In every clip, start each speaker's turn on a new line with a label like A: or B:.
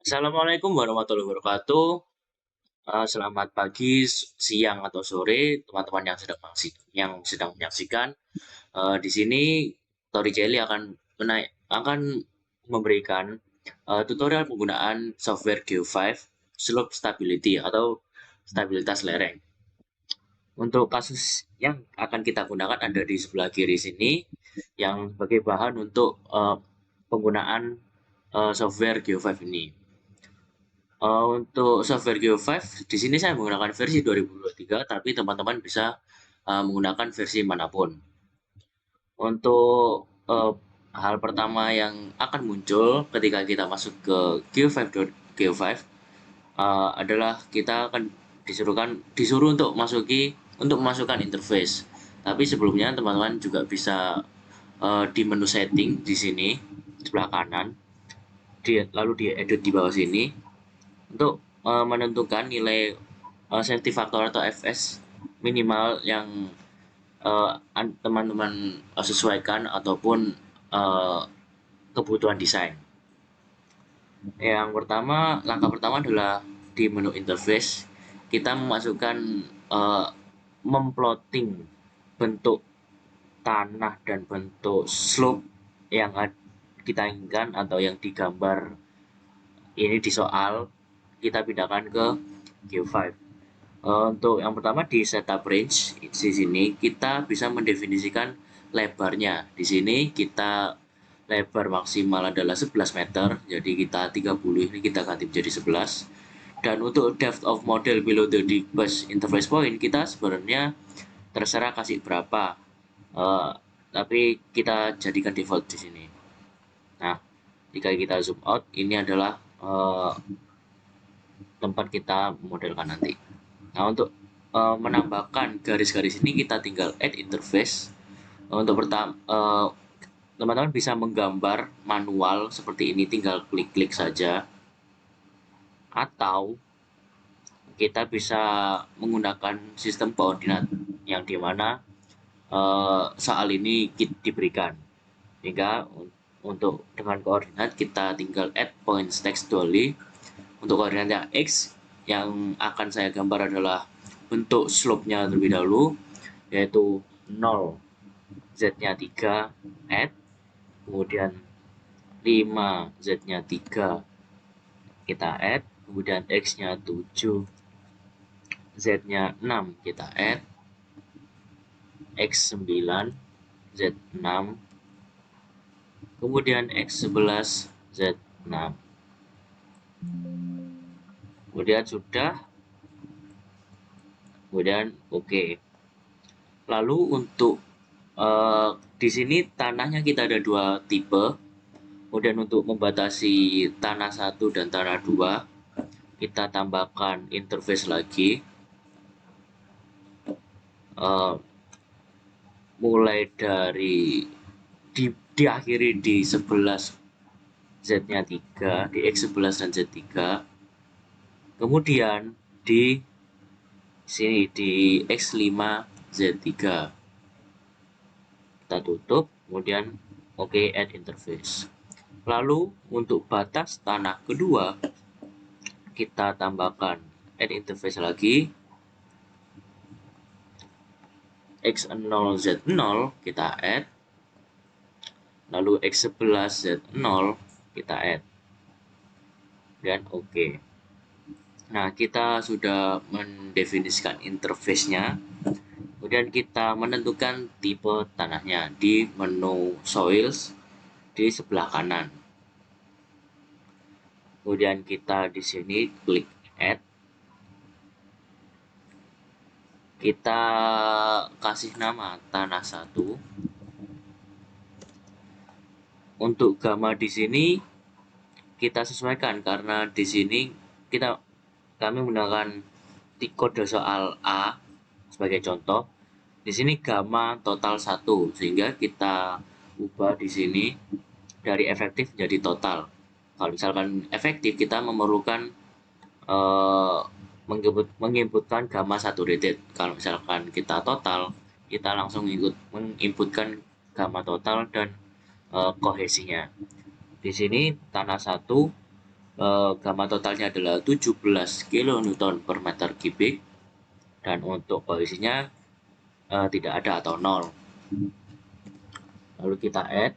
A: Assalamualaikum warahmatullahi wabarakatuh. Selamat pagi, siang atau sore, teman-teman yang sedang menyaksikan. Di sini Tori Jelly akan memberikan tutorial penggunaan software Geo5 Slope Stability atau stabilitas lereng. Untuk kasus yang akan kita gunakan ada di sebelah kiri sini, yang sebagai bahan untuk penggunaan software Geo5 ini. Untuk software Geo5 di sini saya menggunakan versi 2023, tapi teman-teman bisa menggunakan versi manapun. Untuk hal pertama yang akan muncul ketika kita masuk ke Geo5 adalah kita akan disuruh untuk memasukkan interface. Tapi sebelumnya teman-teman juga bisa di menu setting di sini sebelah kanan, lalu di edit di bawah sini untuk menentukan nilai safety factor atau FS minimal yang teman-teman sesuaikan ataupun uh, kebutuhan desain. Langkah pertama adalah di menu interface kita memasukkan uh, memplotting bentuk tanah dan bentuk slope yang kita inginkan atau yang digambar ini di soal, kita pindahkan ke Geo5. Untuk yang pertama di setup range di sini kita bisa mendefinisikan lebarnya. Di sini kita lebar maksimal adalah 11 meter, jadi kita 30 ini kita ganti menjadi 11. Dan untuk depth of model below the bus interface point kita sebenarnya terserah kasih berapa, uh, tapi kita jadikan default di sini. Nah, jika kita zoom out, ini adalah tempat kita modelkan nanti. Nah, untuk menambahkan garis-garis ini kita tinggal add interface. Untuk pertama, teman-teman bisa menggambar manual seperti ini, tinggal klik-klik saja. Atau kita bisa menggunakan sistem koordinat yang dimana soal ini diberikan. Sehingga untuk dengan koordinat kita tinggal add points textually. Untuk koordinatnya X yang akan saya gambar adalah bentuk slope-nya terlebih dahulu, yaitu 0, Z-nya 3, add, kemudian 5, Z-nya 3, kita add, kemudian X-nya 7, Z-nya 6, kita add, X9, Z6, kemudian X11, Z6. Kemudian sudah, kemudian oke. Lalu untuk di sini tanahnya kita ada dua tipe. Kemudian untuk membatasi tanah 1 dan tanah 2, kita tambahkan interface lagi. Mulai dari diakhiri di 11, Z-nya 3, di X11 dan Z3. Kemudian di sini di X5, Z3. Kita tutup, kemudian oke, add interface. Lalu untuk batas tanah kedua kita tambahkan add interface lagi, X0 Z0 kita add, lalu X11 Z0 kita add, dan oke. Nah, kita sudah mendefinisikan interface-nya. Kemudian kita menentukan tipe tanahnya di menu soils di sebelah kanan. Kemudian kita di sini klik add. Kita kasih nama tanah 1. Untuk gamma di sini kita sesuaikan karena di sini kami menggunakan kode soal A sebagai contoh. Di sini gamma total 1, sehingga kita ubah di sini dari efektif menjadi total. Kalau misalkan efektif, kita memerlukan menginputkan gamma 1 rated. Kalau misalkan kita total, kita langsung menginputkan gamma total dan kohesinya. Di sini tanah 1 gamma totalnya adalah 17 kN per meter kubik, dan untuk kohesinya tidak ada atau nol. Lalu kita add.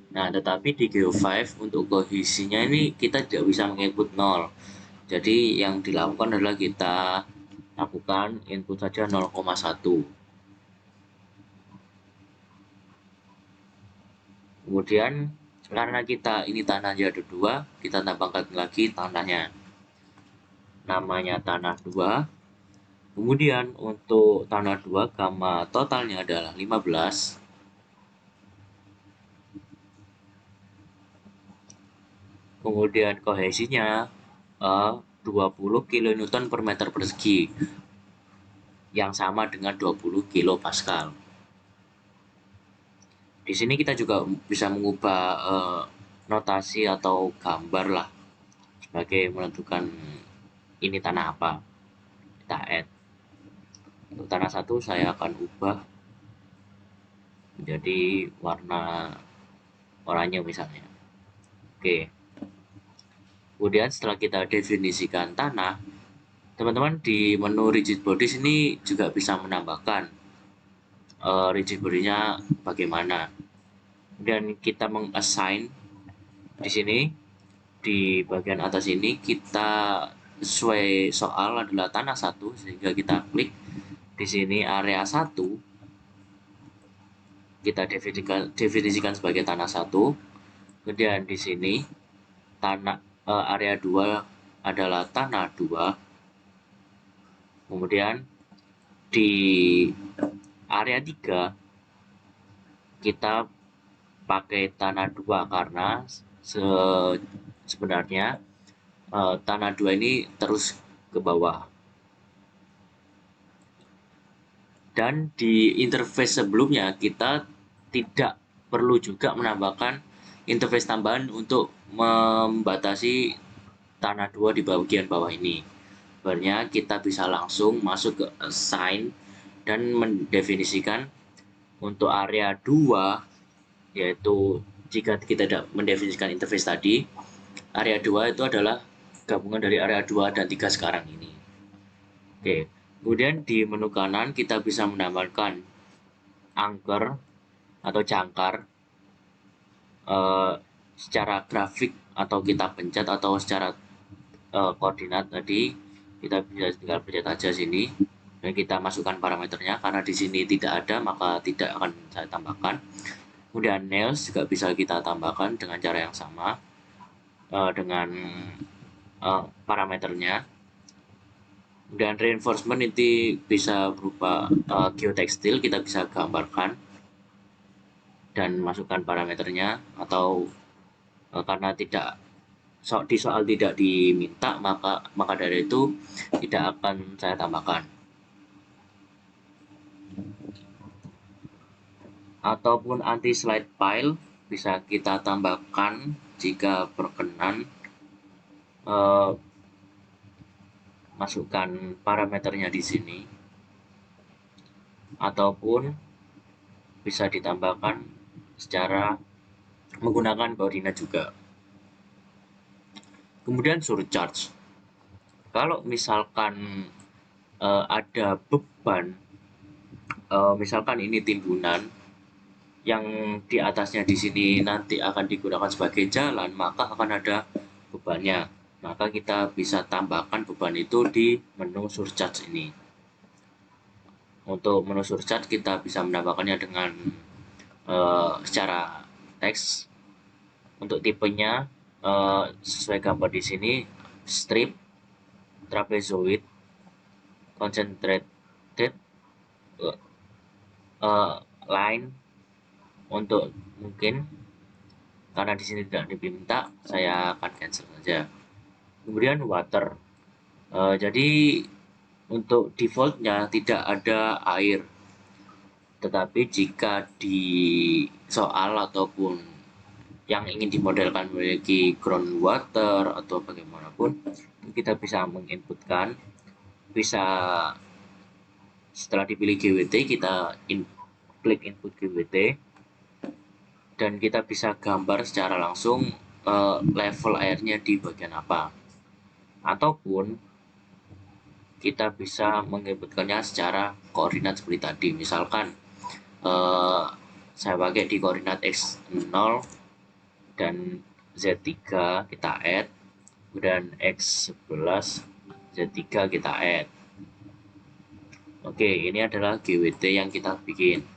A: Nah, tetapi di Geo5 untuk kohesinya ini kita tidak bisa menginput 0. Jadi yang dilakukan adalah kita lakukan input saja 0,1. Kemudian karena kita ini tanahnya ada 2, kita tambahkan lagi tanahnya. Namanya tanah 2. Kemudian untuk tanah 2 gamma totalnya adalah 15. Kemudian kohesinya 20 kN per meter persegi, yang sama dengan 20 kilopascal. Di sini kita juga bisa mengubah notasi atau gambar lah sebagai menentukan ini tanah apa. Kita add. Untuk tanah 1 saya akan ubah menjadi warna oranye misalnya. Oke. Kemudian setelah kita definisikan tanah, teman-teman di menu rigid bodies ini juga bisa menambahkan rigid body-nya bagaimana. Kemudian kita mengassign di sini, di bagian atas ini kita sesuai soal adalah tanah 1, sehingga kita klik di sini area 1, kita definisikan sebagai tanah 1. Kemudian di sini tanah area 2 adalah tanah 2. Kemudian di area 3 kita pakai tanah 2 karena sebenarnya tanah 2 ini terus ke bawah. Dan di interface sebelumnya kita tidak perlu juga menambahkan interface tambahan untuk membatasi tanah 2 di bagian bawah ini. Sebenarnya kita bisa langsung masuk ke assign dan mendefinisikan untuk area 2, yaitu jika kita tidak mendefinisikan interface tadi, area 2 itu adalah gabungan dari area 2 dan 3 sekarang ini. Oke, kemudian di menu kanan kita bisa menambahkan angker atau jangkar secara grafik, atau kita pencet, atau secara koordinat tadi kita bisa tinggal pencet aja sini dan kita masukkan parameternya. Karena di sini tidak ada, maka tidak akan saya tambahkan. Kemudian nails juga bisa kita tambahkan dengan cara yang sama dengan parameternya. Dan reinforcement ini bisa berupa geotekstil, kita bisa gambarkan dan masukkan parameternya, atau karena di soal tidak diminta, maka dari itu tidak akan saya tambahkan. Ataupun anti slide file bisa kita tambahkan jika berkenan. Masukkan parameternya di sini, ataupun bisa ditambahkan secara menggunakan koordinat juga. Kemudian surcharge. Kalau misalkan ada beban, misalkan ini timbunan yang di atasnya di sini nanti akan digunakan sebagai jalan, maka akan ada bebannya. Maka kita bisa tambahkan beban itu di menu surcharge ini. Untuk menu surcharge kita bisa menambahkannya dengan secara teks. Untuk tipenya sesuai gambar di sini, strip, trapezoid, concentrated, line. Untuk mungkin karena di sini tidak diminta, saya akan cancel saja. Kemudian water. Jadi untuk defaultnya tidak ada air, tetapi jika di soal ataupun yang ingin dimodelkan memiliki groundwater atau bagaimanapun, kita bisa menginputkan. Bisa setelah dipilih GWT, kita klik input GWT dan kita bisa gambar secara langsung level airnya di bagian apa. Ataupun kita bisa menginputkannya secara koordinat seperti tadi. Misalkan eh, saya pakai di koordinat x0 dan z3 kita add, dan x11 z3 kita add. Oke, ini adalah GWT yang kita bikin.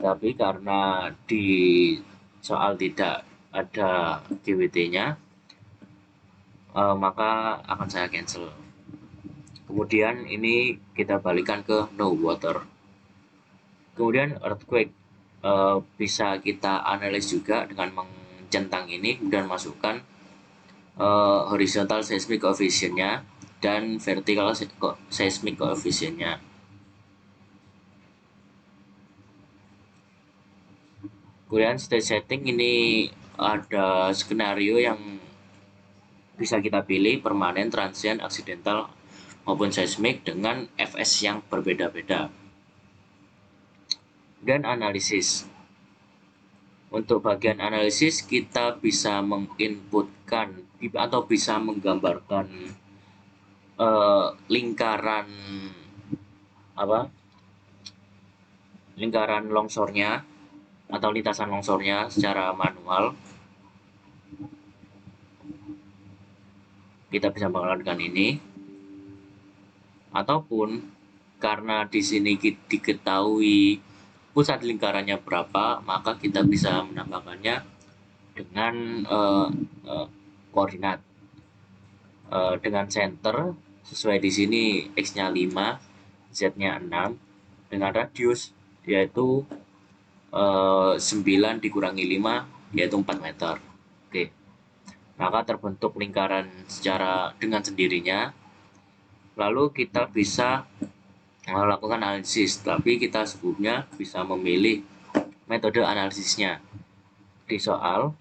A: Tapi karena di soal tidak ada GWT-nya, maka akan saya cancel. Kemudian ini kita balikan ke no water. Kemudian earthquake bisa kita analis juga dengan mencentang ini dan masukkan horizontal seismic coefficient-nya dan vertical seismic coefficient-nya. Kemudian stage setting ini ada skenario yang bisa kita pilih permanen, transient, accidental maupun seismic dengan fs yang berbeda-beda. Dan analisis. Untuk bagian analisis kita bisa menginputkan atau bisa menggambarkan lingkaran apa? Lingkaran longsornya atau lintasan longsornya secara manual. Kita bisa melakukan ini, ataupun karena di sini diketahui pusat lingkarannya berapa, maka kita bisa menambahkannya dengan uh, koordinat dengan center sesuai di sini x-nya 5, z-nya 6 dengan radius yaitu 9 dikurangi 5 yaitu 4 meter. Oke. Maka terbentuk lingkaran secara dengan sendirinya. Lalu kita bisa melakukan analisis, tapi kita sebelumnya bisa memilih metode analisisnya. Di soal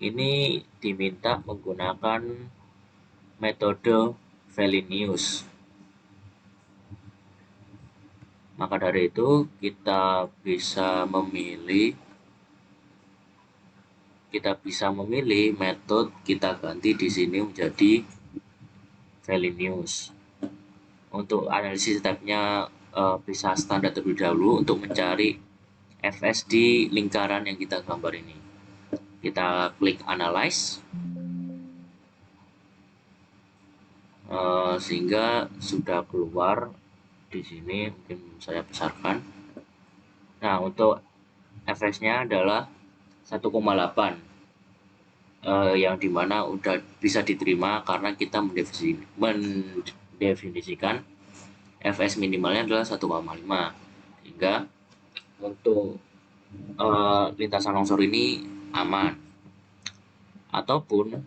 A: ini diminta menggunakan metode Fellinius. Maka dari itu kita bisa memilih metode, kita ganti di sini menjadi Fellinius. Untuk analisis stepnya bisa standar terlebih dahulu untuk mencari fs di lingkaran yang kita gambar ini. Kita klik analyze sehingga sudah keluar di sini. Mungkin saya besarkan. Nah, untuk fs-nya adalah 1,8 yang dimana udah bisa diterima karena kita mendefinisikan fs minimalnya adalah 1,5, sehingga untuk lintasan longsor ini aman. Ataupun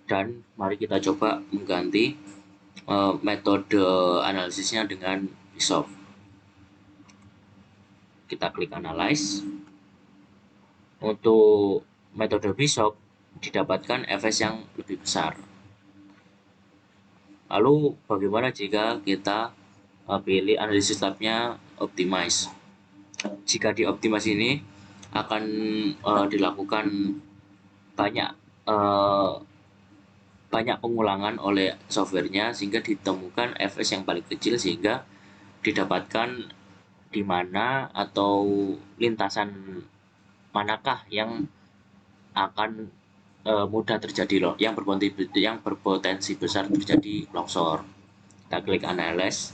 A: dan mari kita coba mengganti metode analisisnya dengan Bishop. Kita klik analyze. Untuk metode Bishop didapatkan fs yang lebih besar. Lalu bagaimana jika kita pilih analisis tabnya optimize? Jika di optimize ini akan dilakukan banyak banyak pengulangan oleh softwarenya sehingga ditemukan fs yang paling kecil, sehingga didapatkan di mana atau lintasan manakah yang akan mudah terjadi loh, yang berpotensi besar terjadi longsor. Kita klik analyze.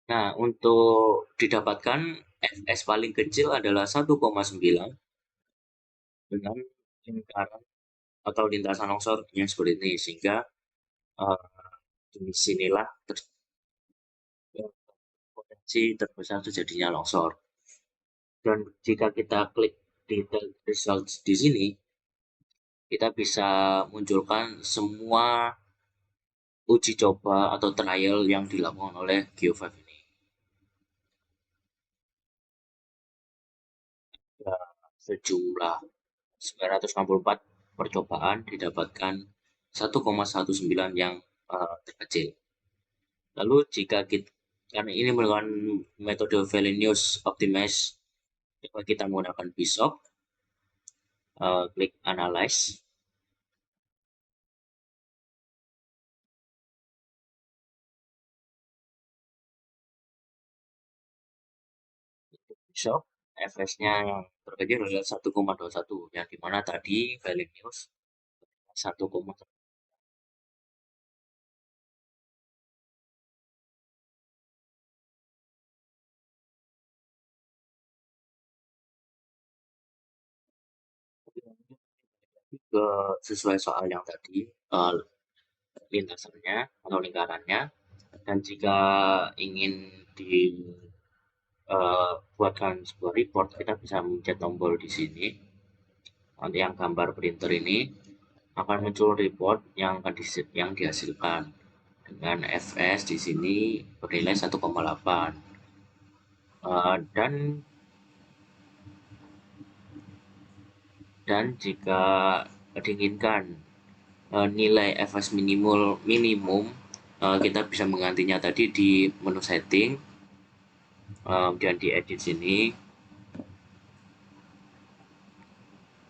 A: Nah, untuk didapatkan fs paling kecil adalah 1,9 dengan lingkaran atau lintasan longsor yang seperti ini, sehingga di sinilah potensi terbesar terjadinya longsor. Dan jika kita klik detail results di sini, kita bisa munculkan semua uji coba atau trial yang dilakukan oleh Geo5 ini. Ada sejumlah 964 percobaan, didapatkan 1,19 yang terkecil. Lalu jika kita, karena ini merupakan metode Valenius Optimize, coba kita menggunakan Bishop, klik Analyze. Bishop, FS-nya yang terkecil adalah 1,21, yang dimana tadi Valenius 1,1. Ke sesuai soal yang tadi, lintasannya atau lingkarannya, dan jika ingin dibuatkan sebuah report, kita bisa mencet tombol di sini. Nanti yang gambar printer ini akan muncul report yang dihasilkan dengan fs di sini bernilai 1,8. Dan jika diinginkan nilai fs minimum, kita bisa menggantinya tadi di menu setting, dan di edit sini.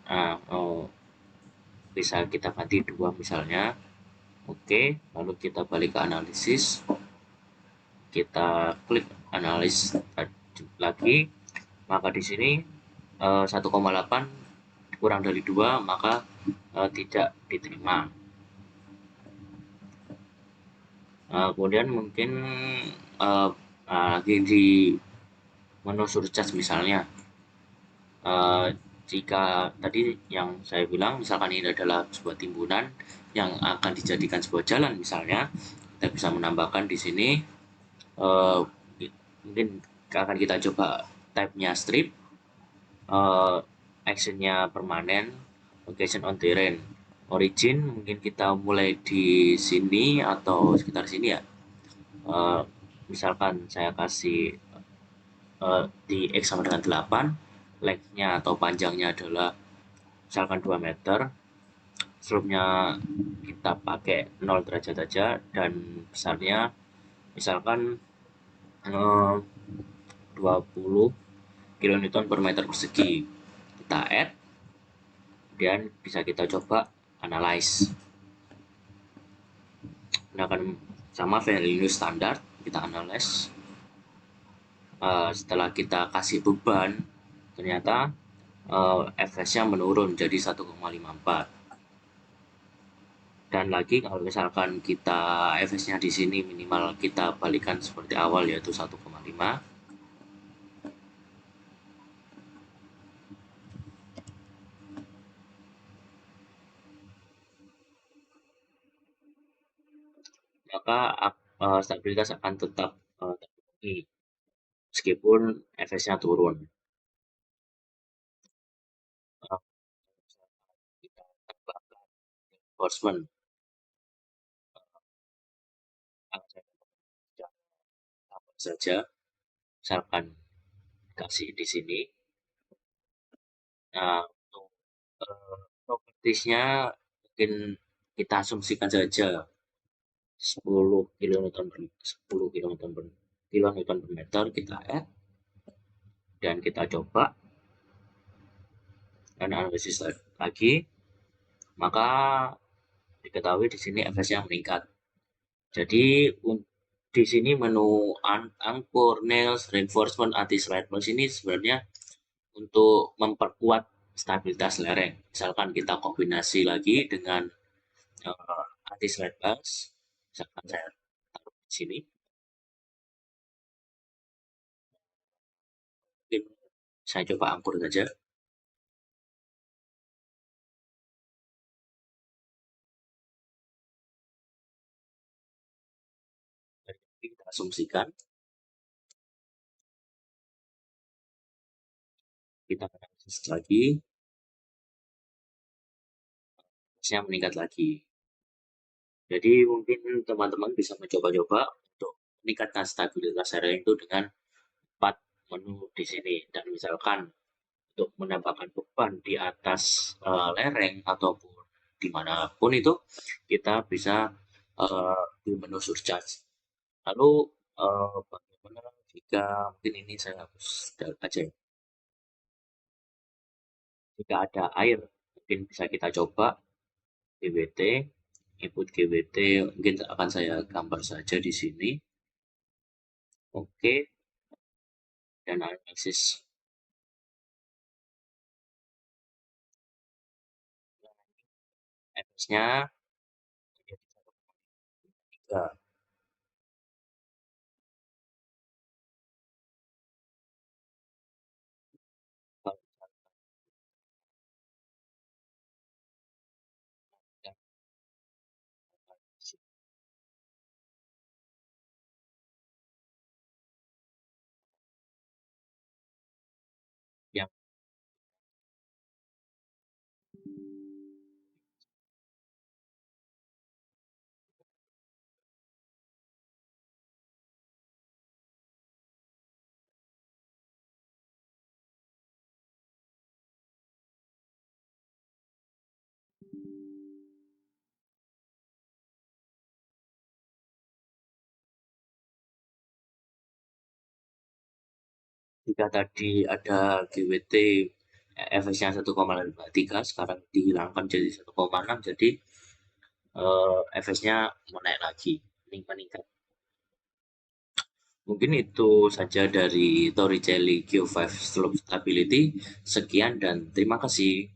A: Nah, bisa kita ganti 2 misalnya. Oke, lalu kita balik ke analisis, kita klik analis lagi, maka di sini 1,8 kurang dari 2 maka tidak diterima. Kemudian mungkin lagi di menu surcharge misalnya, jika tadi yang saya bilang misalkan ini adalah sebuah timbunan yang akan dijadikan sebuah jalan misalnya, kita bisa menambahkan di sini, mungkin akan kita coba type-nya strip, actionnya permanen, location on terrain, origin mungkin kita mulai di sini atau sekitar sini ya. Misalkan saya kasih di X sama dengan 8, length-nya atau panjangnya adalah misalkan 2 meter, slope-nya kita pakai 0 derajat saja, dan besarnya misalkan 20 kilonewton per meter persegi. Kita add, dan bisa kita coba analyze. Gunakan sama value standar, kita analyze. Setelah kita kasih beban, ternyata fs-nya menurun jadi 1,54. Dan lagi kalau misalkan kita fs-nya di sini minimal kita balikan seperti awal yaitu 1,5. Maka stabilitas akan tetap terpenuhi meskipun fs-nya turun. Kita tambahkan reinforcement, apa saja, misalkan kasih di sini. Nah, untuk propertiesnya mungkin kita asumsikan saja 10 kilonewton per 10 kilonewton per meter, kita add dan kita coba dan analisis lagi, maka diketahui di sini fs-nya meningkat. Jadi di sini menu anchor, nails, reinforcement, anti-slide plus ini sebenarnya untuk memperkuat stabilitas lereng. Misalkan kita kombinasi lagi dengan anti-slide plus, misalkan saya taruh di sini, mungkin saya coba angkur saja. Kita asumsikan, kita analisis lagi, fs-nya meningkat lagi. Jadi mungkin teman-teman bisa mencoba-coba untuk meningkatkan stabilitas lereng itu dengan 4 menu di sini. Dan misalkan untuk menambahkan beban di atas lereng ataupun dimanapun itu kita bisa di menu surcharge. Lalu bagaimana jika mungkin ini saya hapus aja ya. Jika ada air, mungkin bisa kita coba GWT, input GWT mungkin akan saya gambar saja di sini. Oke, dan analisis fs-nya menjadi 1,3. Kalau misalkan yang jika tadi ada GWT fs-nya 1,53, sekarang dihilangkan jadi 1,6, jadi fs-nya menaik lagi, meningkat. Mungkin itu saja dari Torricelli Q5 Slope Stability. Sekian dan terima kasih.